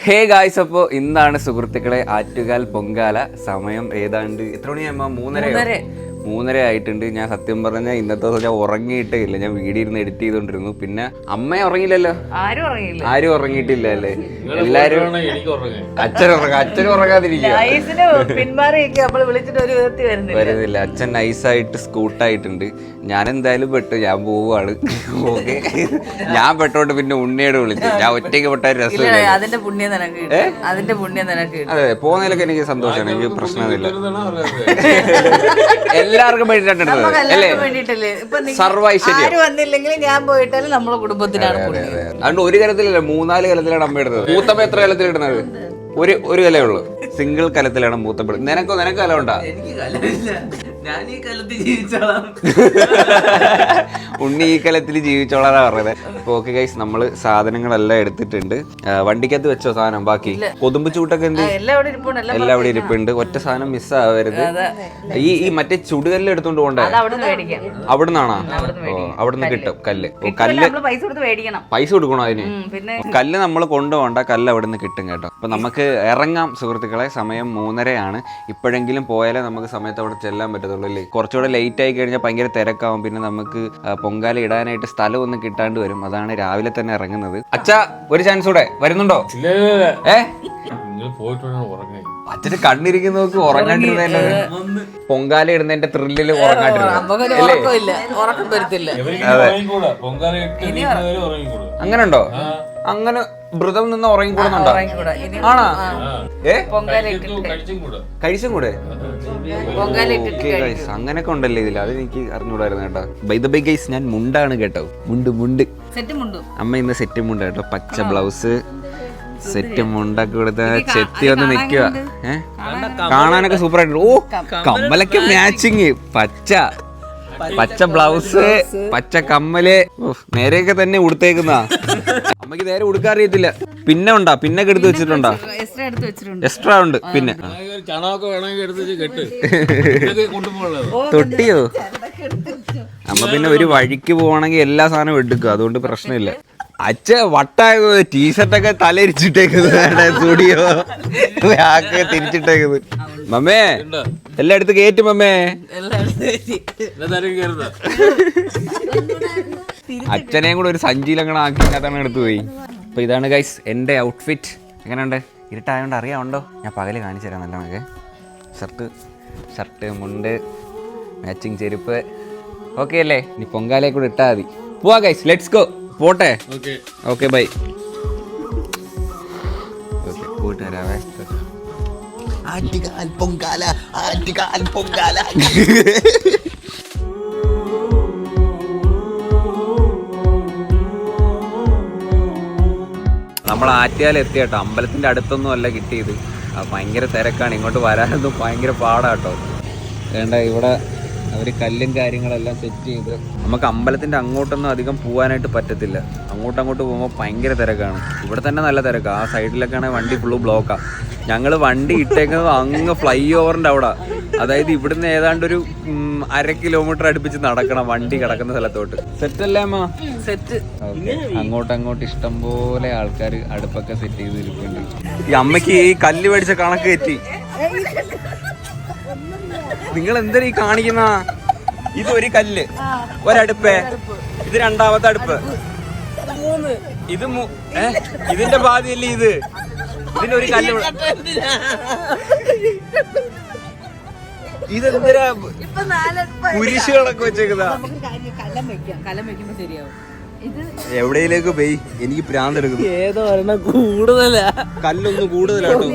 Hey guys, അപ്പോൾ ഇന്നാണ് സുഹൃത്തുക്കളെ ആറ്റുകാൽ പൊങ്കാല. സമയം ഏതാണ്ട് എത്ര മണിയാകുമ്പോൾ 3:30 ആയിട്ടുണ്ട്. ഞാൻ സത്യം പറഞ്ഞാൽ ഇന്നത്തെ ദിവസം ഞാൻ ഉറങ്ങിയിട്ടേ ഇല്ല. ഞാൻ വീഡിയോ ഇരുന്ന് എഡിറ്റ് ചെയ്തോണ്ടിരുന്നു. പിന്നെ അമ്മ ഉറങ്ങിയില്ലല്ലോ, ആരും ഉറങ്ങിയിട്ടില്ല അല്ലേ? എല്ലാരും അച്ഛൻ ഉറങ്ങാതിരിക്കുക വരുന്നില്ല. അച്ഛൻ നൈസായിട്ട് സ്കൂട്ടായിട്ടുണ്ട്. ഞാൻ എന്തായാലും പെട്ടു, ഞാൻ പോവുകയാണ്. ഓക്കെ, ഞാൻ പെട്ടോണ്ട് പിന്നെ ഉണ്ണിയോട് വിളിച്ചു. ഞാൻ ഒറ്റയ്ക്ക് പെട്ട രസം. അതെ, പോകുന്നതിലൊക്കെ എനിക്ക് സന്തോഷമാണ്, എനിക്ക് പ്രശ്നമൊന്നുമില്ല. എല്ലാവർക്കും വേണ്ടിയിട്ടാണ് ഞാൻ പോയിട്ടാലും നമ്മളെ കുടുംബത്തിനാണ്. അതുകൊണ്ട് ഒരു കലത്തിലല്ല, 3-4 കലത്തിലാണ് അമ്മ ഇടുന്നത്. മൂത്തമ്മ എത്ര കലത്തിലിടുന്നത്? ഒരു കലേ ഉള്ളൂ, സിംഗിൾ കലത്തിലാണ് മൂത്തപ്പ. നിനക്ക് കലം ഉണ്ടാ? ഞാൻ ഈ കലത്തിൽ ജീവിച്ചോളാം. ഉണ്ണി ഈ കലത്തിൽ ജീവിച്ചോളാന്നാ പറയുന്നത്. അപ്പൊ ഓക്കെ ഗൈസ്, നമ്മള് സാധനങ്ങളെല്ലാം എടുത്തിട്ടുണ്ട്. വണ്ടിക്കകത്ത് വെച്ചോ സാധനം? ബാക്കി കൊതുമ്പ് ചൂട്ടൊക്കെ എന്ത്? എല്ലാം അവിടെ ഇരിപ്പുണ്ട്. ഒറ്റ സാധനം മിസ്സാവരുത്. ഈ മറ്റേ ചുടുകല്ല് എടുത്തോണ്ട് പോണ്ടേ? അവിടുന്നാണോ? അവിടുന്ന് കിട്ടും കല്ല്. പൈസ കൊടുക്കണോ അതിന്? കല്ല് നമ്മൾ കൊണ്ടുപോകണ്ട, കല്ല് അവിടുന്ന് കിട്ടും കേട്ടോ. അപ്പൊ നമുക്ക് ഇറങ്ങാം സുഹൃത്തുക്കളെ. സമയം 3:30 ഇപ്പോഴെങ്കിലും പോയാലേ നമുക്ക് സമയത്ത് അവിടെ ചെല്ലാൻ പറ്റത്തുള്ളൂ അല്ലേ? കുറച്ചുകൂടെ ലേറ്റ് ആയി കഴിഞ്ഞാൽ ഭയങ്കര തിരക്കാവും. പിന്നെ നമുക്ക് പൊങ്കാല ഇടാനായിട്ട് സ്ഥലം ഒന്നും കിട്ടാണ്ട് വരും. അതാണ് രാവിലെ തന്നെ ഇറങ്ങുന്നത്. അച്ഛാ, ഒരു ചാൻസ് കൂടെ വരുന്നുണ്ടോ? അച്ഛന് കണ്ണിരിക്കുന്ന നോക്കി ഉറങ്ങാണ്ടിരുന്നതിന്റെ, പൊങ്കാല ഇടുന്നതിന്റെ ത്രില്ലില് അങ്ങനെ ഉണ്ടോ? അങ്ങനെ വ്രതം നിന്ന് ഉറങ്ങിക്കൂടുന്നുണ്ടോ? ആണോ? കഴിച്ചും കൂടെ? അങ്ങനെയൊക്കെ ഉണ്ടല്ലേ ഇതിൽ? അത് എനിക്ക് അറിഞ്ഞൂടായിരുന്നു കേട്ടോ. ബൈ ദ ബൈ ഗൈസ്, ഞാൻ മുണ്ടാണ് കേട്ടോ. മുണ്ട് അമ്മ ഇന്ന് സെറ്റ് മുണ്ട് കേട്ടോ. പച്ച ബ്ലൗസ്, സെറ്റ് മുണ്ടൊക്കെ കൊടുത്ത് ചെത്തി വന്ന് നിക്കുക. കാണാനൊക്കെ സൂപ്പർ ആയിട്ട്. ഓ, കമ്മലൊക്കെ മാച്ചിങ്. പച്ച ബ്ലൗസ്, പച്ച കമ്മല്. നേരെയൊക്കെ തന്നെ ഉടുത്തേക്കുന്ന അമ്മക്ക് നേരെ ഉടുക്കാൻ അറിയത്തില്ല. പിന്നെ ഉണ്ടാ? പിന്നെ എടുത്ത് വെച്ചിട്ടുണ്ടാ? എക്സ്ട്രാ ഉണ്ട്. പിന്നെ തൊട്ടിയോ? അമ്മ പിന്നെ ഒരു വഴിക്ക് പോവാണെങ്കിൽ എല്ലാ സാധനവും എടുക്കും, അതുകൊണ്ട് പ്രശ്നമില്ല. അച്ഛ വട്ടായത് ടീഷർട്ടൊക്കെ തലയിരിച്ചിട്ടേക്കുന്നത്, സ്റ്റുഡിയോ ബാക്ക് തിരിച്ചിട്ടേക്കുന്നത്. മമ്മേ എല്ലാം എടുത്ത് കേറ്റും മമ്മേ. അച്ഛനെയും കൂടെ ഒരു സഞ്ചിയിലങ്ങനെ ആക്കി അതിനകത്താണ് എടുത്തു പോയി. അപ്പൊ ഇതാണ് ഗൈസ് എന്റെ ഔട്ട്ഫിറ്റ്. എങ്ങനെയുണ്ട്? ഇരുട്ടായതുകൊണ്ട് അറിയാമുണ്ടോ? ഞാൻ പകല് കാണിച്ചു തരാം. നല്ല നമുക്ക് ഷർട്ട്, മുണ്ട്, മാച്ചിങ് ചെരുപ്പ്. ഓക്കെ അല്ലേ? ഇനി പൊങ്കാലയെ കൂടെ ഇട്ടാൽ മതി. പോവാ ഗൈസ്, ലെറ്റ്സ് ഗോ. പോട്ടെ? Okay bye. പോയിട്ട് വരാവേ. ആറ്റുകാൽ പൊങ്കാല, ആറ്റുകാൽ പൊങ്കാല. നമ്മൾ ആറ്റുകാൽ എത്തി കേട്ടോ. അമ്പലത്തിന്റെ അടുത്തൊന്നും അല്ല കിട്ടിയത്. ഭയങ്കര തിരക്കാണ്, ഇങ്ങോട്ട് വരാനൊന്നും ഭയങ്കര പാടാട്ടോ. വേണ്ട, ഇവിടെ അവർ കല്ലും കാര്യങ്ങളെല്ലാം സെറ്റ് ചെയ്ത്. നമുക്ക് അമ്പലത്തിൻ്റെ അങ്ങോട്ടൊന്നും അധികം പോകാനായിട്ട് പറ്റത്തില്ല. അങ്ങോട്ട് പോകുമ്പോൾ ഭയങ്കര തിരക്കാണ്. ഇവിടെ തന്നെ നല്ല തിരക്കാണ്. ആ സൈഡിലൊക്കെയാണെങ്കിൽ വണ്ടി ഫുള്ള് ബ്ലോക്കാണ്. ഞങ്ങൾ വണ്ടി ഇട്ടേക്കുന്നത് അങ്ങ് ഫ്ലൈ ഓവറിൻ്റെ അവിടെ. അതായത് ഇവിടുന്ന് ഏതാണ്ടൊരു 1/2 കിലോമീറ്റർ അടുപ്പിച്ച് നടക്കണം വണ്ടി കിടക്കുന്ന സ്ഥലത്തോട്ട്. സെറ്റല്ലേ അമ്മ? സെറ്റ്. അങ്ങോട്ട് ഇഷ്ടംപോലെ ആൾക്കാർ അടുപ്പൊക്കെ സെറ്റ് ചെയ്ത് ഇരിപ്പുണ്ട്. ഈ അമ്മയ്ക്ക് ഈ കല്ല് മേടിച്ച കണക്ക് തെറ്റി. നിങ്ങൾ എന്തൊരു ഈ കാണിക്കുന്ന? ഇത് ഒരു കല്ല്, ഒരടുപ്പ്. ഇത് രണ്ടാമത്തെ അടുപ്പ്. ഇത് ഇതിന്റെ ബാധ്യല്ലേ ഇത്? ഇതിന്റെ ഒരു കല്ല്. ഇതെന്തിനാ കുരിശുകളൊക്കെ വെച്ചേക്കുന്നതാ? എവിടെയിലേക്ക് പോയി? എനിക്ക് പ്രാന്തെടുക്കുന്നു. ഏതോ ഒരെണ്ണം കൂടുതലാ, കല്ലൊന്നും കൂടുതലാട്ടോ.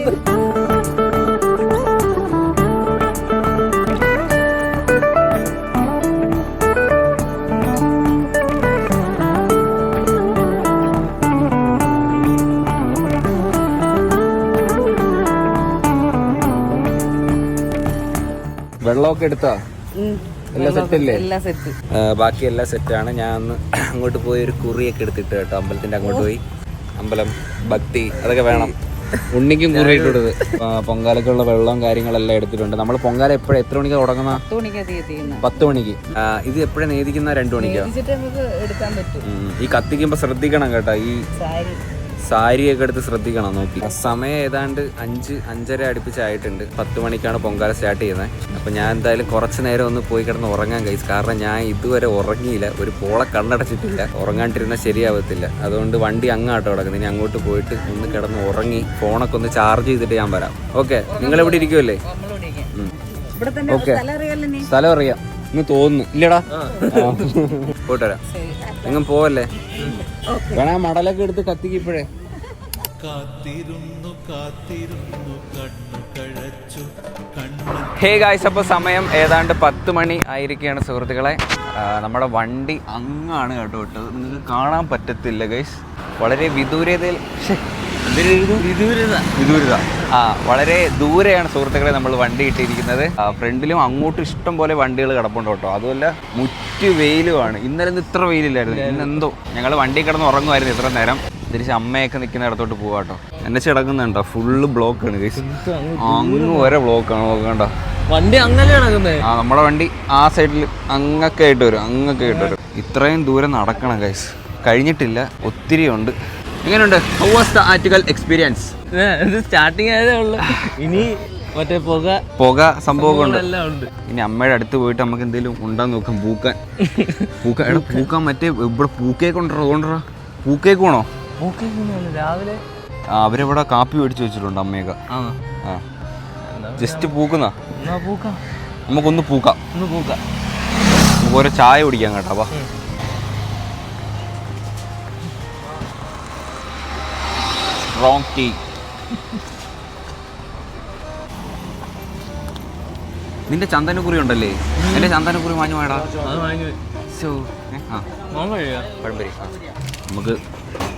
വെള്ളമൊക്കെ എടുത്താ? എല്ലാം സെറ്റല്ലേ? ബാക്കി എല്ലാം സെറ്റാണ്. ഞാൻ അന്ന് അങ്ങോട്ട് പോയി ഒരു കുറിയൊക്കെ എടുത്തിട്ട് കേട്ടോ. അമ്പലത്തിന്റെ അങ്ങോട്ട് പോയി. അമ്പലം, ഭക്തി, അതൊക്കെ വേണം. ഉണ്ണിക്കും കുറി ഇട്ടിട്ടത്. പൊങ്കാലക്കുള്ള വെള്ളവും കാര്യങ്ങളെല്ലാം എടുത്തിട്ടുണ്ട്. നമ്മൾ പൊങ്കാല എത്ര മണിക്കാ തുടങ്ങുന്ന? 10 മണിക്ക്. ഇത് എപ്പോഴാണ് നേദിക്കുന്ന? 2 മണിക്കോ? ഈ കത്തിക്കുമ്പോ ശ്രദ്ധിക്കണം കേട്ടോ. ഈ സാരിയൊക്കെ എടുത്ത് ശ്രദ്ധിക്കണം നോക്കി. സമയം ഏതാണ്ട് 5-5:30 അടുപ്പിച്ചായിട്ടുണ്ട്. 10 മണിക്കാണ് പൊങ്കാല സ്റ്റാർട്ട് ചെയ്യുന്നത്. അപ്പോൾ ഞാൻ എന്തായാലും കുറച്ച് നേരം ഒന്ന് പോയി കിടന്ന് ഉറങ്ങാൻ കഴിച്ചു. കാരണം ഞാൻ ഇതുവരെ ഉറങ്ങിയില്ല, ഒരു പോളെ കണ്ണടച്ചിട്ടില്ല. ഉറങ്ങാണ്ടിരുന്നാൽ ശരിയാവത്തില്ല. അതുകൊണ്ട് വണ്ടി അങ്ങാട്ടോ കിടക്കുന്നത്. ഇനി അങ്ങോട്ട് പോയിട്ട് ഒന്ന് കിടന്ന് ഉറങ്ങി ഫോണൊക്കെ ഒന്ന് ചാർജ് ചെയ്തിട്ട് ഞാൻ വരാം. ഓക്കെ, നിങ്ങൾ എവിടെ ഇരിക്കുമല്ലേ? ഓക്കെ, സ്ഥലം അറിയാം എന്ന് തോന്നുന്നു. ഇല്ലടാ, പോയിട്ട് വരാം. നിങ്ങൾ പോവല്ലേ? വേണേ മടലൊക്കെ എടുത്ത് കത്തിക്കിപ്പോഴേ. ഹേ ഗായ്സ്, അപ്പോൾ സമയം ഏതാണ്ട് 10 മണി ആയിരിക്കുകയാണ് സുഹൃത്തുക്കളെ. നമ്മുടെ വണ്ടി അങ്ങാണ് കേട്ടോ ഇട്ടത്. നിങ്ങൾക്ക് കാണാൻ പറ്റത്തില്ല ഗൈസ്. വളരെ വിദൂരതയിൽ വളരെ ദൂരെയാണ് സുഹൃത്തുക്കളെ നമ്മൾ വണ്ടി ഇട്ടിരിക്കുന്നത്. ഫ്രണ്ടിലും അങ്ങോട്ടും ഇഷ്ടം പോലെ വണ്ടികൾ കിടപ്പുണ്ട് കേട്ടോ. അതുമല്ല മുറ്റു വെയിലുമാണ്. ഇന്നലെ ഇത്ര വെയിലില്ലായിരുന്നു. ഇന്നെന്തോ ഞങ്ങൾ വണ്ടി കിടന്ന് ഉറങ്ങുമായിരുന്നു ഇത്ര നേരം. തിരിച്ച് അമ്മയൊക്കെ നിൽക്കുന്ന ഇടത്തോട്ട് പോവാ കേട്ടോ. എന്നെ കിടക്കുന്നുണ്ടോ, ഫുള്ള് ബ്ലോക്കാണ് ഗൈസ്. അങ്ങ് വരെ ബ്ലോക്കാണ്. നോക്കണ്ട, വണ്ടി അങ്ങനെ കിടക്കുന്നത്. നമ്മുടെ വണ്ടി ആ സൈഡിൽ അങ്ങൊക്കെ ആയിട്ട് വരും. ഇത്രയും ദൂരം നടക്കണം ഗൈസ്. കഴിഞ്ഞിട്ടില്ല, ഒത്തിരി ഉണ്ട്. എങ്ങനെയുണ്ട്? How was the article experience? Starting ആയതേ ഉള്ളൂ. ഇനി മറ്റേ പുക സംഭവം ഉണ്ട്. ഇനി അമ്മയുടെ അടുത്ത് പോയിട്ട് നമുക്ക് എന്തെങ്കിലും ഉണ്ടാന്ന് നോക്കാം. പൂക്കാൻ മറ്റേ ഇവിടെ പൂക്കേക്ക് കൊണ്ടുവരാ. പൂക്കേക്ക് വേണോ? രാവിലെ അവരിവിടെ കാപ്പി മേടിച്ച് വെച്ചിട്ടുണ്ട് അമ്മയൊക്കെ. ജസ്റ്റ് പൂക്കുന്ന നമുക്കൊന്ന് പൂക്കാം. നമുക്ക് ഓരോ ചായ കുടിക്കാം കേട്ടോ. അപ്പൊ സ്ട്രോങ് ടീ. നിന്റെ ചന്ദനക്കുറി ഉണ്ടല്ലേ? എന്റെ ചന്ദനക്കുറി വാങ്ങി വേടാ. പഴംപൊരി. നമുക്ക്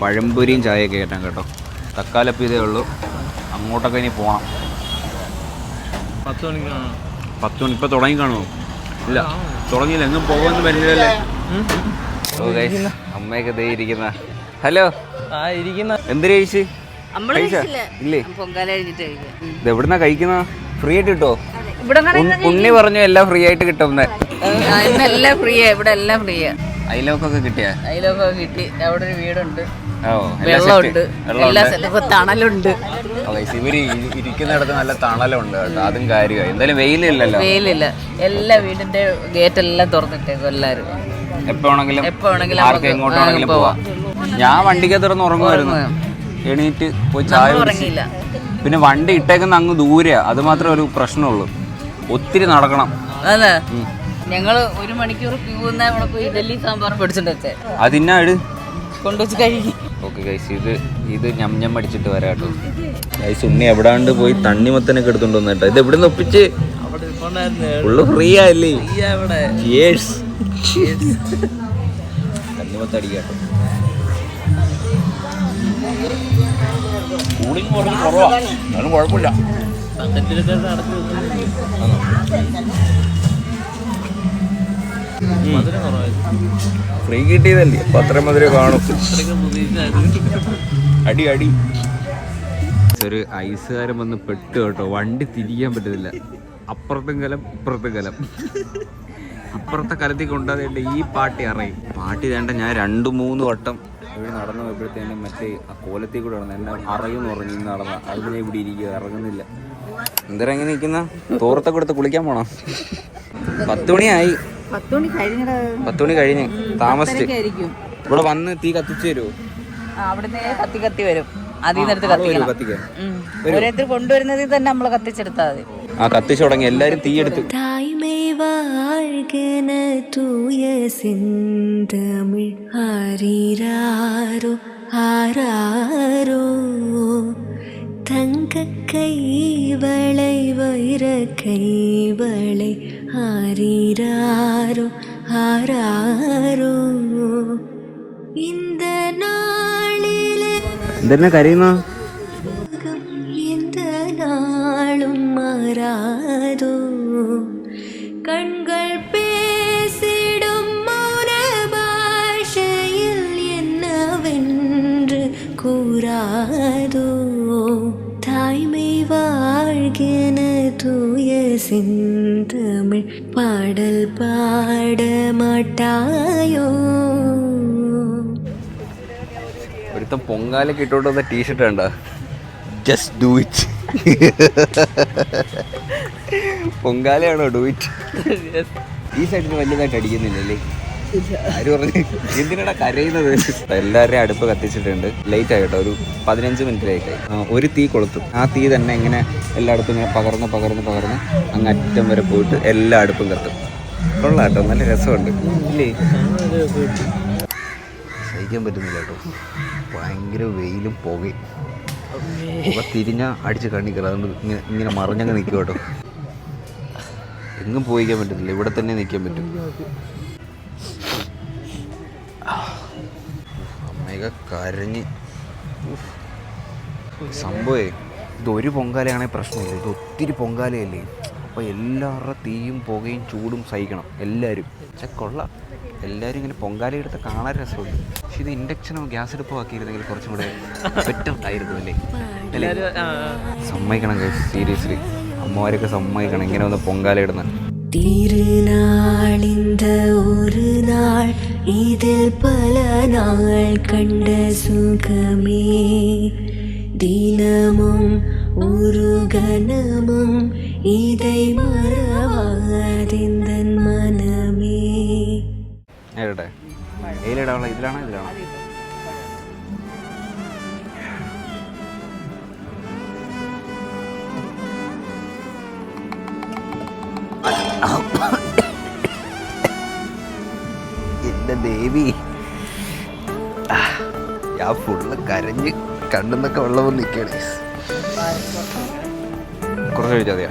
പഴംപൊരിയും ചായയൊക്കെ കയറ്റാം കേട്ടോ. തക്കാലപ്പം ഇതേ ഉള്ളൂ. അങ്ങോട്ടൊക്കെ ഇനി പോകണം. 10 മണിക്കാണ്. 10 മണി. ഇപ്പം തുടങ്ങി കാണുമോ? ഇല്ല, തുടങ്ങിയില്ല. എങ്ങും പോകുമെന്ന് വരുന്നില്ലല്ലേ? അമ്മയൊക്കെ ദേ ഇരിക്കുന്ന. ഹലോ, എന്തിനാ കഴിച്ച്? ഇല്ലേ, ഇത് എവിടുന്നാ കഴിക്കുന്ന? ഫ്രീ ആയിട്ട് കിട്ടോ? ഉണ്ണി പറഞ്ഞു എല്ലാം ഫ്രീ ആയിട്ട് കിട്ടുന്നത്. എല്ലാം ഫ്രീയാ, ഇവിടെ എല്ലാം ഫ്രീയാ. അയലോക്കൊക്കെ കിട്ടിയ? അയലോക്കൊക്കെ കിട്ടി. അവിടെ ഒരു വീടുണ്ട്, വെള്ളമുണ്ട്, തണലുണ്ട്. ഇവര് ഇരിക്കുന്നിടത്ത് നല്ല തണലുണ്ട് കേട്ടോ. അതും കാര്യമായി. എന്തായാലും വെയിലില്ലല്ലോ. വെയിലില്ല. എല്ലാ വീടിന്റെ ഗേറ്റ് എല്ലാം തുറന്നിട്ടേക്കും. എല്ലാരും എപ്പോ വേണമെങ്കിലും എങ്ങോട്ട് വേണമെങ്കിലും പോവാം. ഞാൻ വണ്ടിക്കകത്ത് തുറന്ന് ഉറങ്ങുമായിരുന്നു. എണീറ്റ് പോയി ചായ കുടിച്ചില്ല. പിന്നെ വണ്ടി ഇട്ടേക്കുന്ന അങ്ങ് ദൂരെയാ. അത് മാത്രമേ ഒരു പ്രശ്നമുള്ളൂ. ഒത്തിരി നടക്കണം. അതെ, ഞങ്ങള് 1 മണിക്കൂർ ക്യൂ ഇവിടെ പോയി ഇഡലി സാമ്പാർ പിടിച്ചിട്ട് അതിനാട് കൊണ്ടുവച്ച് കഴുകി. ഓക്കെ ഗൈസ്, ഇത് ഞം അടിച്ചിട്ട് വരാം കേട്ടോ. ഗൈസ്, ഉണ്ണി എവിടാണ്ട് പോയി തണ്ണിമത്തനൊക്കെ എടുത്തോണ്ട് വന്നു കേട്ടോ. ഇത് എവിടെ നിന്ന് ഒപ്പിച്ച്? ഫുള്ള് ഫ്രീ ആയല്ലേ? തണ്ണിമത്തം അടിക്കാട്ടോ. കൂളിംഗ് കുറച്ച് കുറവാ, എന്നാലും കുഴപ്പമില്ല. ഫ്രീ കിട്ടിയതല്ലേ, അപ്പൊ അത്രയും മധുരം കാണും. അടി ഒരു ഐസുകാരൻ വന്ന് പെട്ടു കേട്ടോ. വണ്ടി തിരിക്കാൻ പറ്റത്തില്ല. അപ്പുറത്തും കലം ഇപ്പുറത്തും കലം. അപ്പുറത്തെ കലത്തിൽ കൊണ്ടുവന്നിട്ട് ഈ പാട്ടി അറിയും. പാട്ടി വേണ്ട. ഞാൻ 2-3 വട്ടം ഇവിടെ നടന്നു പോയപ്പോഴത്തേനും മറ്റേ ആ കോലത്തിൽ കൂടെ നടന്നു. എന്നെ അറിയുമെന്ന് പറഞ്ഞു ഇന്ന് നടന്ന. അത് ഞാൻ ഇവിടെ ഇരിക്കുക, ഇറങ്ങുന്നില്ല. എന്തേരം എങ്ങനെ നിൽക്കുന്ന? തോർത്തൊക്കെ എടുത്ത് കുളിക്കാൻ പോണം. 10 മണിയായി. 10 മണി കഴിഞ്ഞ് താമസിച്ച്. ഇവിടെ വന്ന് തീ കത്തിച്ചു തരുമോ? അവിടുന്ന് കത്തി വരും. അതിനടുത്ത് കത്തിക്കാൻ ഓരോരുത്തർ കൊണ്ടുവരുന്നതിൽ തന്നെ നമ്മള് കത്തിച്ചെടുത്താൽ മതി. ആ കത്തിച്ചു തുടങ്ങി. എല്ലാരും തീയെടുത്ത്. தாய்மை வாழ்கென தூய செந்தமிழ் ஆரீராரோ ஆராரோ தங்க கைவளை வைர கைவளை ஆரீராரோ ஆராரோ இந்த நாளிலே എന്തിനാ കരയുന്ന? எந்த நாளும் மாறாதோ கண்கள் பேசிடும் மௌன பாஷையில் என்னவென்று கூறாதோ தாய்மை வாழ்கென தூய செந்தமிழ் பாடல் பாட மாட்டாயோ? ഒരു ഒരുത്തം പൊങ്കാലൊക്കെ ഇട്ടോണ്ട് വന്ന ടീഷർട്ട് കണ്ട, ജസ്റ്റ് ഡു ഇറ്റ്. പൊങ്കാലയാണോ ഡു ഇറ്റ്? ഈ സൈഡിൽ വലുതായിട്ട് അടിക്കുന്നില്ലല്ലേ? ആര് പറഞ്ഞു? എന്തിനാ കരയുന്നത്? എല്ലാവരുടെയും അടുപ്പ് കത്തിച്ചിട്ടുണ്ട്. ലേറ്റ് ആയിട്ടോ, ഒരു 15 മിനിറ്റ് ലേറ്റ് ആയി. ഒരു തീ കൊളുത്തും, ആ തീ തന്നെ ഇങ്ങനെ എല്ലായിടത്തും ഇങ്ങനെ പകർന്ന് അങ്ങ് അറ്റം വരെ പോയിട്ട് എല്ലാ അടുപ്പും കത്തും. കൊള്ളാം കേട്ടോ, നല്ല രസമുണ്ട് ഇല്ലേ? സഹിക്കാൻ പറ്റുന്നില്ല കേട്ടോ, ഭയങ്കര വെയിലും പുകയും. പുക തിരിഞ്ഞാൽ അടിച്ച് കണ്ണിക്കല, അതുകൊണ്ട് ഇങ്ങനെ മറിഞ്ഞങ്ങ് നിൽക്കും കേട്ടോ. എങ്ങും പോയിക്കാൻ പറ്റുന്നില്ല, ഇവിടെ തന്നെ നിൽക്കാൻ പറ്റും. അമ്മയൊക്കെ കരഞ്ഞ് സംഭവേ. ഇതൊരു പൊങ്കാലയാണെങ്കിൽ പ്രശ്നമില്ല, ഇത് ഒത്തിരി പൊങ്കാലയല്ലേ. അപ്പോൾ എല്ലാവരുടെ തീയും പുകയും ചൂടും സഹിക്കണം എല്ലാവരും. പക്ഷെ കൊള്ളാം, എല്ലാവരും ഇങ്ങനെ പൊങ്കാല എടുത്ത് കാണാൻ രസമുണ്ട്. പക്ഷെ ഇത് ഇൻഡക്ഷനോ ഗ്യാസ് അടുപ്പോ ആക്കിയിരുന്നെങ്കിൽ കുറച്ചും കൂടെ ബെറ്റർ ആയിരുന്നു അല്ലേ? സമ്മതിക്കണം സീരിയസ്ലി, അമ്മമാരൊക്കെ സമ്മതിക്കണം ഇങ്ങനെ ഒന്ന് പൊങ്കാല ഇടുന്ന. തിരുനാളിന്ത ഒരു നാൾ ഇതിൽ പല നാൾ കണ്ട സുഖമേ, ദിനമും ഒരു ഗണമും ഇதை മറവാതിന്തൻ മനമേ. ഏടെ ഏലിടാനുള്ള ഇതിലാണോ ഇതിലാണോ? എന്റെ ദേവി, ഞാൻ ഫുള്ള് കരഞ്ഞ് കണ്ണെന്നൊക്കെ വെള്ളം വന്ന് നിൽക്കുകയാണ്. കുറച്ച് കഴിച്ചാൽ മതിയാ?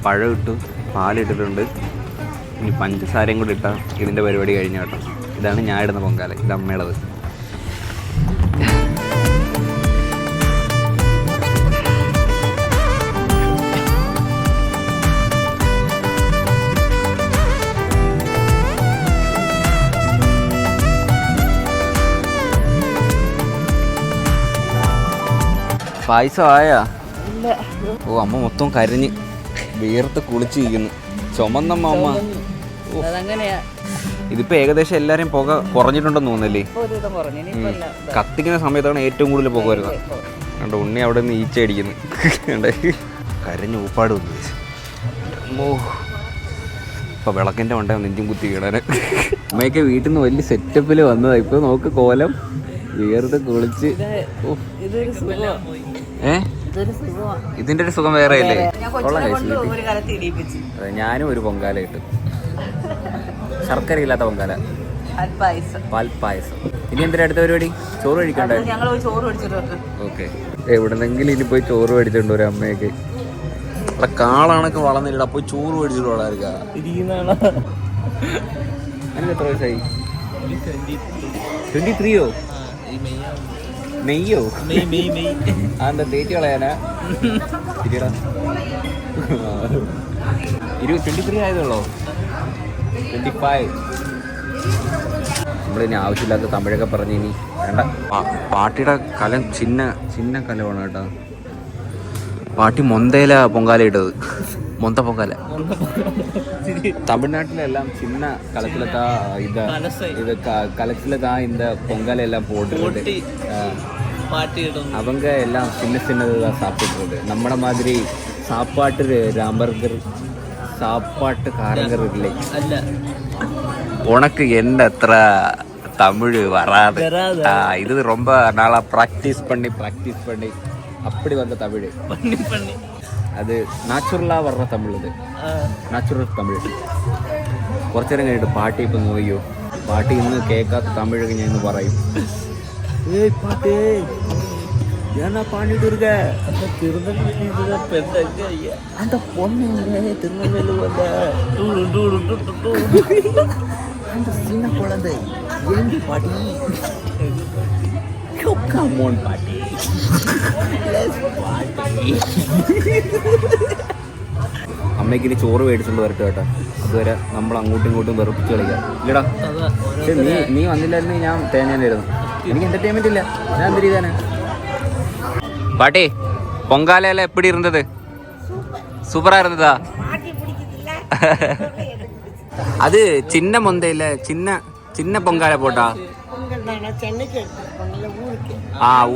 പഴം ഇട്ടു, പാലിട്ടിട്ടുണ്ട്, ഇനി പഞ്ചസാരയും കൂടി ഇട്ടാൽ ഇതിൻ്റെ പരിപാടി കഴിഞ്ഞ കേട്ടോ. ഇതാണ് ഞാൻ ഇടുന്ന പൊങ്കാല, ഇത് അമ്മയുടേത്. പായസം ആയാ? ഓ, അമ്മ മൊത്തം കരഞ്ഞ് വീർത്ത് കുളിച്ചിരിക്കുന്നു. ചുമന്നമ്മ അമ്മ. ഇതിപ്പോ ഏകദേശം എല്ലാരും പുക കുറഞ്ഞിട്ടുണ്ടെന്ന് തോന്നുന്നല്ലേ? കത്തിക്കുന്ന സമയത്താണ് ഏറ്റവും കൂടുതൽ പുക വരുന്നത്. കണ്ടോ, ഉണ്ണി അവിടെ നിന്ന് ഈച്ച അടിക്കുന്നു. കരഞ്ഞ് ഊപ്പാട് വന്നു. ഇപ്പൊ വിളക്കിന്റെ മണ്ട നെഞ്ചും കുത്തി വീടാന്. അമ്മയൊക്കെ വീട്ടിൽ നിന്ന് വലിയ സെറ്റപ്പിൽ വന്നതാ. ഇപ്പൊ നോക്ക് കോലം, വീർത്ത് കുളിച്ച്. ഇതിന്റെ ഒരു സുഖം വേറെ അല്ലേ? ഞാനും ഒരു പൊങ്കാല ഇട്ടു, ശർക്കര ഇല്ലാത്ത പൊങ്കാല, പാൽപ്പായസം. ഇനി എന്തിനാ അടുത്ത പരിപാടി? ചോറ് കഴിക്കണ്ടേ? ഓക്കെ, എവിടെന്നെങ്കിലും ഇനി പോയി ചോറ് മേടിച്ചോണ്ട് ഒരു അമ്മയൊക്കെ. അവിടെ കാളാണൊക്കെ വളർന്നില്ല, പോയി ചോറ് മേടിച്ചിട്ട് വളർക്കുക. അതിന് എത്ര വയസ്സായി? 23യോ? നെയ്യോ? അതെന്താ തേച്ച് കളയാനാ? 23 ആയതുള്ളോ? 25. നമ്മളിനി ആവശ്യമില്ലാത്ത തമിഴൊക്കെ പറഞ്ഞ് ഇനി വേണ്ട. പാട്ടിയുടെ കലം ചിന്ന കലമാണ് കേട്ടോ. പാട്ടി മൊന്തയില പൊങ്കാല ഇട്ടത്, മൊന്ത പൊങ്കാല. തമിഴ്നാട്ടിലെല്ലാം ചിന്ന കലത്തിലത്താ ഇത് കലത്തിലത്താ இந்த பொங்கல் எல்லாம் போட்டு அவங்க எல்லாம் சின்னதான் சாப்பிட்டுருது. நம்மட மாதிரி சாப்பாட்டு ராம்பர்கர் சாப்பாட்டு காரங்கர் இல்லை. உனக்கு என்ன அത്ര தமிழ் வராது. இது ரொம்ப நாளா ப்ராக்டிஸ் பண்ணி அப்படி வந்த தமிழ். അത് നാച്ചുറലാ പറഞ്ഞ തമിഴ്, ഇത് നാച്ചുറൽ തമിഴ്. കുറച്ചു നേരം കഴിഞ്ഞിട്ട് പാട്ടി ഇപ്പം നോക്കിയോ, പാട്ടി ഇന്ന് കേൾക്കാത്ത തമിഴൊക്കെ ഞാൻ ഇന്ന് പറയും. ഏയ് പാട്ടേ ஏன்னா பாண்டிட்டு இருக்க அந்த திருநெல்வேலி அந்த பொண்ணு திருநெல்வேலி வந்த அந்த சின்ன குழந்தை ஏண்டி பாட்டி கம்மோன் பாட்டி അമ്മയ്ക്ക് ഇനി ചോറ് മേടിച്ചുകൊണ്ട് വരട്ടെ കേട്ടോ. അതുവരെ നമ്മൾ അങ്ങോട്ടും ഇങ്ങോട്ടും വെറുപ്പിച്ച് കളിക്കാം ഇല്ലടാ. പക്ഷെ നീ വന്നില്ലായിരുന്നെങ്കിൽ ഞാൻ തേങ്ങാനായിരുന്നു. എനിക്ക് എന്റർടൈൻമെന്റ് ഇല്ല, ഞാൻ എന്ത് ചെയ്താനാ? പാട്ടി பொங்காலையில எப்படி இருந்தது? சூப்பரா இருந்ததா? அது சின்ன மொந்தையில சின்ன பொங்கால போட்டா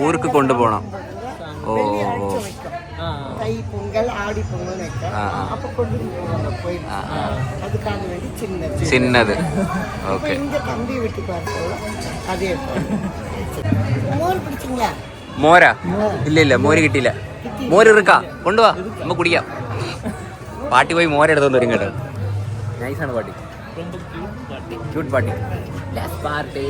ஊருக்கு கொண்டு போனோம். ஓ தை பொங்கல் ஆடி பொங்கல் அப்ப கொண்டு அதுக்காக வேண்டி சின்னது. ஓகே. இந்த தம்பி வீட்டுக்கு வரப்போல அதே மோர் பிடிச்சிங்களா? മോരാ? ഇല്ല മോര് കിട്ടിയില്ല. മോര് ഇറുക്കാ കൊണ്ടുവാ നമുക്ക് കുടിക്കാം. പാട്ടി പോയി മോരെടുത്തോണ്ട് വരും കേട്ടോ. നൈസാണ് പാട്ടി. ക്യൂട്ട് പാട്ടി. പാട്ടി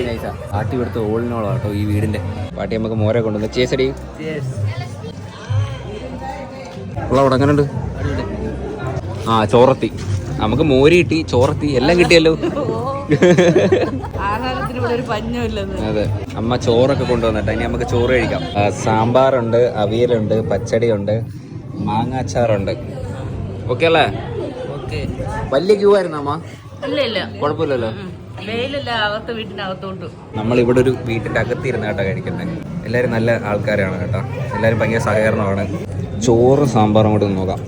നൈസാ. പാട്ടി എടുത്ത് ഓളിനോളാ കേട്ടോ ഈ വീടിന്റെ. പാട്ടി നമുക്ക് മോരെ കൊണ്ടുവന്ന് ചേച്ചടി ഉള്ള എങ്ങനെയുണ്ട്? ചോറത്തി നമുക്ക് മോര് കിട്ടി, ചോറത്തി എല്ലാം കിട്ടിയല്ലോ. അതെ, അമ്മ ചോറൊക്കെ കൊണ്ടുവന്നിട്ട് ഇനി നമുക്ക് ചോറ് കഴിക്കാം. സാമ്പാറുണ്ട്, അവിയലുണ്ട്, പച്ചടിയുണ്ട്, മാങ്ങാച്ചാറുണ്ട്. ഓക്കെ അല്ലേ? വലിയ ക്യൂ ആയിരുന്നു അമ്മ? കുഴപ്പമില്ലല്ലോ. നമ്മൾ ഇവിടെ ഒരു വീട്ടിന്റെ അകത്തിരുന്ന് കേട്ടോ കഴിക്കണ്ടേ. എല്ലാരും നല്ല ആൾക്കാരാണ് കേട്ടോ, എല്ലാരും ഭയങ്കര സഹകരണമാണ്. ചോറ് സാമ്പാറും കൂടി നോക്കാം.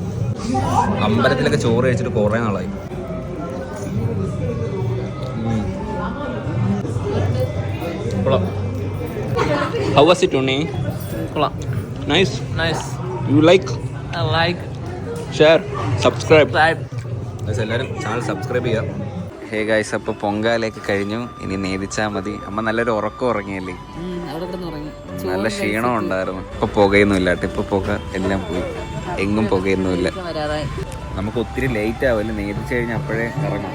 അമ്പലത്തിലൊക്കെ ചോറ് കഴിച്ചിട്ട് കുറേ നാളായി. How was it, Tony? Nice. You like? I like. Share, subscribe. എല്ലാവരും ചാനൽ സബ്സ്ക്രൈബ് ചെയ്യാം. ഹേ ഗൈസ്, അപ്പോൾ പൊങ്കാലയൊക്കെ കഴിഞ്ഞു, ഇനി നേദിച്ചാൽ മതി. അമ്മ നല്ലൊരു ഉറക്കം ഉറങ്ങിയല്ലേ? നല്ല ക്ഷീണം ഉണ്ടായിരുന്നു. ഇപ്പൊ പുകയൊന്നുമില്ല കേട്ടോ, ഇപ്പൊ പുക എല്ലാം പോയി, എങ്ങും പുകയൊന്നുമില്ല. നമുക്ക് ഒത്തിരി ലേറ്റ് ആവില്ല, നേദിച്ചു കഴിഞ്ഞാൽ അപ്പോഴേ ഇറങ്ങും.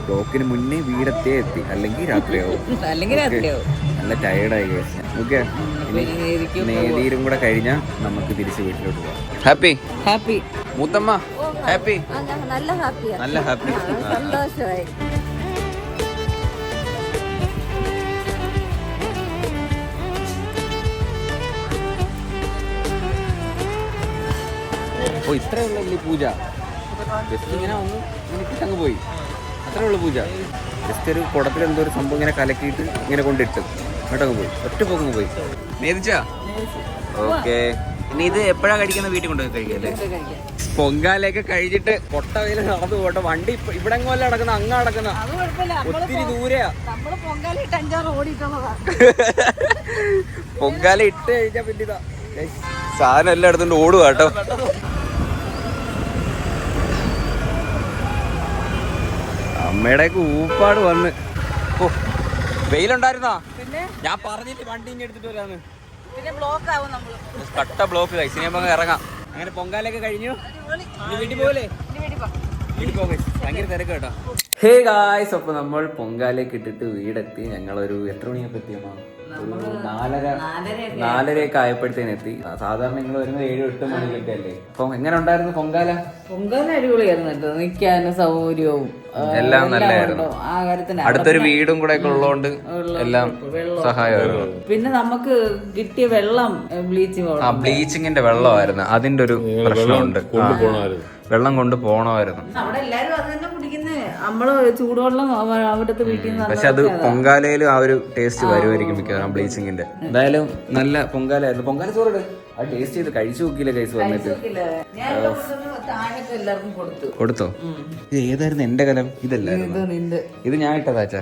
ബ്ലോക്കിന് മുന്നേ വീടത്തേ എത്തി, അല്ലെങ്കിൽ രാത്രിയാവും. നല്ല ടയർഡായി ഗൈസ്. ഓക്കെ, നേദിയിലും കൂടെ കഴിഞ്ഞാൽ നമുക്ക് തിരിച്ച് വീട്ടിലോട്ട് പോകാം. ഹാപ്പി മൂത്തമ്മ? ഹാപ്പി, നല്ല ഹാപ്പി. സന്തോഷമായി. ഓ, ഇത്രേ ഉള്ളൂ പൂജ. ജസ്റ്റ് ഇങ്ങനെ ഒന്ന് അങ്ങ് പോയി, അത്രേ ഉള്ളൂ പൂജ. ജസ്റ്റ് ഒരു കുടത്തിൽ എന്തോ ഒരു സംഭവം ഇങ്ങനെ കലക്കിയിട്ട് ഇങ്ങനെ കൊണ്ടിട്ട് അങ്ങോട്ടങ്ങ് പോയി, ഒറ്റ പോക്കങ്ങ് പോയി. നേദിച്ചാ? ഓക്കെ. ഇനി ഇത് എപ്പോഴാ കഴിക്കുന്ന? വീട്ടിൽ കൊണ്ടുപോയി കഴിക്കല്ലേ? പൊങ്കാലയൊക്കെ കഴിഞ്ഞിട്ട് കൊട്ടവയിൽ നടന്നു പോട്ടെ. വണ്ടി ഇവിടെ എങ്ങോല്ല നടക്കുന്ന, അങ്ങ് നടക്കുന്ന, ഒത്തിരി ദൂരെയാ. പൊങ്കാല ഇട്ട് കഴിഞ്ഞാ പിന്നെ ഇതാ സാധനം എല്ലാം എടുത്തോണ്ട് ഓടുക കേട്ടോ. അമ്മയുടെ ഊപ്പാട് വന്ന്. ഓ, വെയിലുണ്ടായിരുന്നാ? ഞാൻ പറഞ്ഞിട്ട് വണ്ടി ഇനി എടുത്തിട്ട് വരാന്ന്. കട്ട ബ്ലോക്ക് കഴിച്ച് ഇനി നമുക്ക് ഇറങ്ങാം. അങ്ങനെ പൊങ്കാലൊക്കെ കഴിഞ്ഞു, വീട്ടിൽ പോകലേ? വീട്ടിൽ പോകേ, ഭയങ്കര തിരക്ക് കേട്ടോ. ഹേ ഗായ്സ്, അപ്പൊ നമ്മൾ പൊങ്കാലയൊക്കെ ഇട്ടിട്ട് വീടെത്തി. ഞങ്ങളൊരു എത്ര മണിയൊക്കെ എത്തിയമ്മ? ഒരു 4:30 ആയപ്പോഴത്തേന് എത്തി. സാധാരണ നിങ്ങൾ വരുന്നത് 7-8 മണിക്കൊക്കെ അല്ലേ? അപ്പൊ എങ്ങനെ ഉണ്ടായിരുന്നു പൊങ്കാല? അടിപൊളിയായിരുന്നു, നിൽക്കാനും സൗകര്യവും എല്ലാം നല്ലായിരുന്നു. ആ കാര്യത്തിന് അടുത്തൊരു വീടും കൂടെ ഒക്കെ ഉള്ളതുകൊണ്ട് എല്ലാം സഹായമായിരുന്നു. പിന്നെ നമുക്ക് കിട്ടിയ വെള്ളം ബ്ലീച്ചിങ്ങിന്റെ വെള്ളമായിരുന്നു, അതിന്റെ ഒരു പ്രശ്നമുണ്ട്. വെള്ളം കൊണ്ട് പോണമായിരുന്നു. അവിടെ എല്ലാരും അത് തന്നെ കുടിക്കുന്നത്. നമ്മള് ചൂടുവെള്ളം അവിടുത്തെ വീട്ടിൽ നിന്ന്. പക്ഷെ അത് പൊങ്കാലയിലും ആ ഒരു ടേസ്റ്റ് വരുമായിരിക്കും മിക്കവാറും ബ്ലീച്ചിങ്ങിന്റെ. എന്തായാലും നല്ല പൊങ്കാലായിരുന്നു. പൊങ്കാല ചോറ് അത് ടേസ്റ്റ് ചെയ്ത് കഴിച്ചു നോക്കിയില്ല കൈസ് വന്നിട്ട്. കൊടുത്തോ? ഇത് ഏതായിരുന്നു എന്റെ കലം? ഇതല്ലായിരുന്നു, ഇത് ഞാൻ ഇട്ടതാച്ചാ.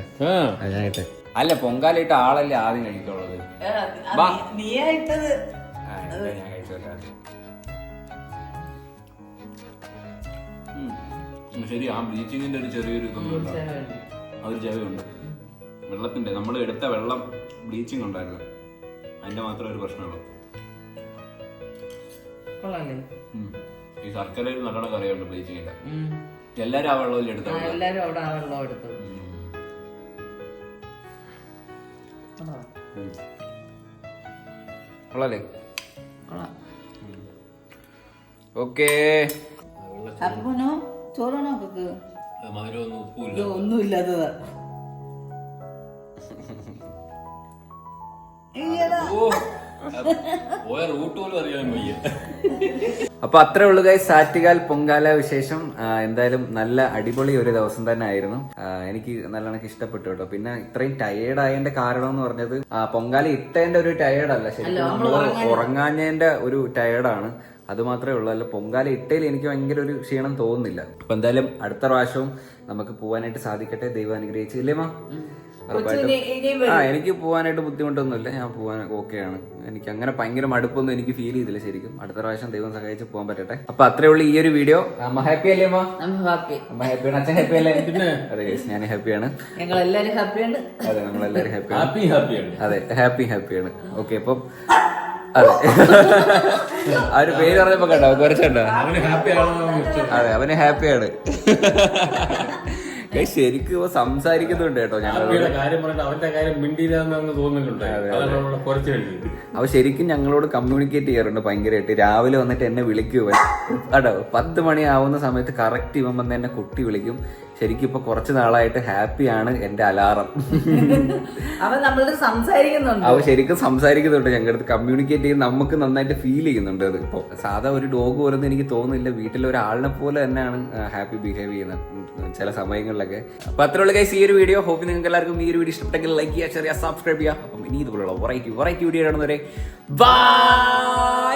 ഞാൻ ഇട്ടേ അല്ല, പൊങ്കാല ഇട്ട ആളല്ലേ ആദ്യം കഴിക്കുള്ളത്. ഞാൻ കഴിച്ചോട്ടെ. ശരി, ആ ബ്ലീച്ചിങ്ങിന്റെ ഒരു ചെറിയൊരു ഇതുണ്ട്, അതൊരു ചെവിയുണ്ട്. വെള്ളത്തിന്റെ നമ്മൾ എടുത്ത വെള്ളം ബ്ലീച്ചിങ് ഉണ്ടായിരുന്നു, അതിന്റെ മാത്രം ഒരു പ്രശ്നമുള്ളൂ. ഈ ശർക്കരയിൽ നടണ കറിയുണ്ട് ബ്ലീച്ചിങ്ങിന്റെ. എല്ലാരും ആ വെള്ളത്തിൽ എടുത്തു. കൊള്ളാലേ? ഓക്കേ. ചോറാണോ? ഒന്നുമില്ലാത്തതാ. അപ്പൊ അപ്പൊ അത്രേ ഉള്ളു ഗൈസ് സാറ്റുകാൽ പൊങ്കാല വിശേഷം. എന്തായാലും നല്ല അടിപൊളി ഒരു ദിവസം തന്നെ ആയിരുന്നു. എനിക്ക് നല്ലോണം ഇഷ്ടപ്പെട്ടു കേട്ടോ. പിന്നെ ഇത്രയും ടയേർഡ് ആയതിന്റെ കാരണം എന്ന് പറഞ്ഞത് പൊങ്കാല ഇട്ടതിന്റെ ഒരു ടയേർഡ് അല്ല, ശരിക്കും നമ്മള് ഉറങ്ങാഞ്ഞതിന്റെ ഒരു ടയേർഡാണ്. അത് മാത്രമേ ഉള്ളൂ. അല്ല പൊങ്കാല ഇട്ടയിൽ എനിക്ക് ഭയങ്കര ഒരു ക്ഷീണം തോന്നുന്നില്ല. അപ്പൊ എന്തായാലും അടുത്ത പ്രാവശ്യവും നമുക്ക് പോവാനായിട്ട് സാധിക്കട്ടെ, ദൈവം അനുഗ്രഹിച്ച്. ഇല്ലേമാ? എനിക്ക് പോകാനായിട്ട് ബുദ്ധിമുട്ടൊന്നുമില്ല, ഞാൻ പോകാൻ ഓക്കെയാണ്. എനിക്ക് അങ്ങനെ ഭയങ്കര മടുപ്പൊന്നും എനിക്ക് ഫീൽ ചെയ്തില്ല ശരിക്കും. അടുത്ത പ്രാവശ്യം ദൈവം സഹായിച്ച് പോകാൻ പറ്റട്ടെ. അപ്പൊ അത്രേ ഉള്ളൂ ഈ ഒരു വീഡിയോ. അമ്മ ഹാപ്പി അല്ലേ? അമ്മ ഹാപ്പിയാണ്. അച്ഛൻ ഹാപ്പി അല്ലേ? അതെ ഞാൻ ഹാപ്പിയാണ്. ഞങ്ങളെല്ലാരും ഹാപ്പിയാണ്. അതെ നമ്മളെല്ലാരും ഹാപ്പിയാണ്. അതെ ഹാപ്പിയാണ്. ഓക്കെ അപ്പം അതെ ആ ഒരു പേര് പറഞ്ഞപ്പോ കണ്ടോ കുറച്ചുണ്ടോ? അതെ അവന് ഹാപ്പിയാണ്. ശരിക്കും സംസാരിക്കുന്നുണ്ട് കേട്ടോ. അവ ശരിക്കും ഞങ്ങളോട് കമ്മ്യൂണിക്കേറ്റ് ചെയ്യാറുണ്ട് ഭയങ്കരമായിട്ട്. രാവിലെ വന്നിട്ട് എന്നെ വിളിക്കും കേട്ടോ. 10 മണിയാവുന്ന സമയത്ത് കറക്റ്റ് ഇവൻ വന്ന് എന്നെ കുട്ടി വിളിക്കും. ശരിക്കും ഇപ്പൊ കുറച്ച് നാളായിട്ട് ഹാപ്പിയാണ് എന്റെ അലാറം. അവ ശരിക്കും സംസാരിക്കുന്നുണ്ട് ഞങ്ങളുടെ അടുത്ത്, കമ്മ്യൂണിക്കേറ്റ് ചെയ്ത് നമുക്ക് നന്നായിട്ട് ഫീൽ ചെയ്യുന്നുണ്ട്. അത് ഇപ്പൊ സാധാ ഒരു ഡോഗ് പോലൊന്നും എനിക്ക് തോന്നുന്നില്ല, വീട്ടിലെ ഒരാളിനെ പോലെ തന്നെയാണ് ഹാപ്പി ബിഹേവ് ചെയ്യുന്നത് ചില സമയങ്ങളിലൊക്കെ. അപ്പൊ അത്രയുള്ള ഗൈസ് ഈ ഒരു വീഡിയോ. ഹോപ്പ് നിങ്ങൾക്ക് എല്ലാവർക്കും ഈ ഒരു വീഡിയോ ഇഷ്ടപ്പെട്ടെങ്കിൽ ലൈക്ക് ചെയ്യുക, ഷെയർ ചെയ്യുക, സബ്സ്ക്രൈബ് ചെയ്യുക. അപ്പം ഇനി ഇതുപോലുള്ള വെറൈറ്റി വീഡിയോ കാണുന്നവരെ ബൈ.